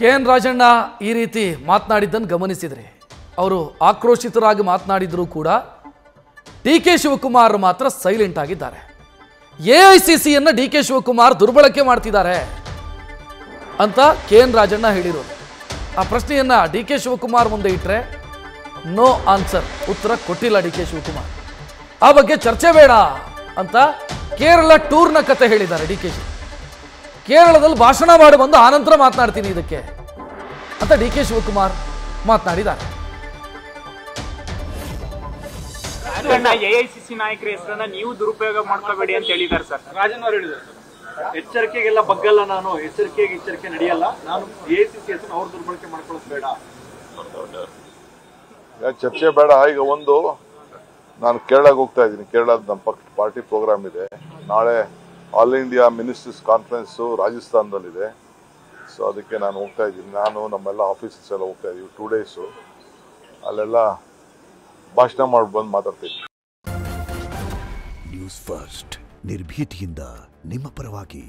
KN. Rajanna ಈ ರೀತಿ ಮಾತನಾಡಿದ್ದನ್ನು ಗಮನಿಸಿದರೆ ಅವರು ಆಕ್ರೋಶಿತರಾಗಿ ಮಾತನಾಡಿದರೂ ಕೂಡ ಡಿ.ಕೆ. ಶಿವಕುಮಾರ್ ಮಾತ್ರ ಸೈಲೆಂಟ್ ಆಗಿದ್ದಾರೆ. ಎಐಸಿಸಿಯನ್ನು ಡಿ.ಕೆ. ಶಿವಕುಮಾರ್ ದುರ್ಬಳಕೆ ಮಾಡ್ತಿದ್ದಾರೆ ಅಂತ ಕೆ.ಎನ್. ರಾಜಣ್ಣ ಹೇಳಿರೋದು. ಆ ಪ್ರಶ್ನೆಯನ್ನು ಡಿ.ಕೆ. ಶಿವಕುಮಾರ್ ಮುಂದೆ ಇಟ್ಟರೆ ನೋ ಆನ್ಸರ್, ಉತ್ತರ ಕೊಟ್ಟಿಲ್ಲ ಡಿ.ಕೆ. ಶಿವಕುಮಾರ್. ಆ ಬಗ್ಗೆ ಚರ್ಚೆ ಬೇಡ ಅಂತ ಕೇರಳ ಟೂರ್ನ ಕತೆ ಹೇಳಿದ್ದಾರೆ ಡಿ.ಕೆ. ಶಿ. ಕೇರಳದಲ್ಲಿ ಭಾಷಣ ಮಾಡಿ ಬಂದು ಆನಂತರ ಮಾತನಾಡ್ತೀನಿ ಇದಕ್ಕೆ ಅಂತ ಡಿ.ಕೆ. ಶಿವಕುಮಾರ್ ಮಾತನಾಡಿದ್ದಾರೆ. ಎಐಸಿಸಿ ನಾಯಕರ ಹೆಸರನ್ನ ನೀವು ದುರುಪಯೋಗ ಮಾಡ್ಕೋಬೇಡಿ ಅಂತ ಹೇಳಿದ್ದಾರೆ ಸರ್. ರಾಜನ್ ಅವರು ಹೇಳಿದ್ದಾರೆ ಎಚ್ಚರಿಕೆಗೆಲ್ಲ ಬಗ್ಗಲ್ಲ, ನಾನು ಎಚ್ಚರಿಕೆ ನಡೆಯಲ್ಲ, ನಾನು ಎಐಸಿಸಿ ಹೆಸರು ಅವ್ರು ದುರ್ಬಳಕೆ ಮಾಡ್ಕೊಳ್ಳೋದು ಬೇಡ, ಚರ್ಚೆ ಬೇಡ. ಈಗ ಒಂದು ನಾನು ಕೇರಳಕ್ಕೆ ಹೋಗ್ತಾ ಇದ್ದೀನಿ. ಕೇರಳದ ನಮ್ಮ ಪಾರ್ಟಿ ಪ್ರೋಗ್ರಾಮ್ ಇದೆ. ನಾಳೆ ಆಲ್ ಇಂಡಿಯಾ ಮಿನಿಸ್ಟರ್ಸ್ ಕಾನ್ಫರೆನ್ಸು ರಾಜಸ್ಥಾನದಲ್ಲಿದೆ. ಸೊ ಅದಕ್ಕೆ ನಾನು ಹೋಗ್ತಾ ಇದ್ದೀನಿ. ನಾನು ನಮ್ಮೆಲ್ಲ ಆಫೀಸರ್ಸ್ ಎಲ್ಲ ಹೋಗ್ತಾ ಇದ್ದೀವಿ 2 ಡೇಸು. ಅಲ್ಲೆಲ್ಲ ಭಾಷಣ ಮಾಡಿ ಬಂದು ಮಾತಾಡ್ತೀನಿ. ನ್ಯೂಸ್ ಫಸ್ಟ್ ನಿರ್ಭೀತಿಯಿಂದ ನಿಮ್ಮ ಪರವಾಗಿ.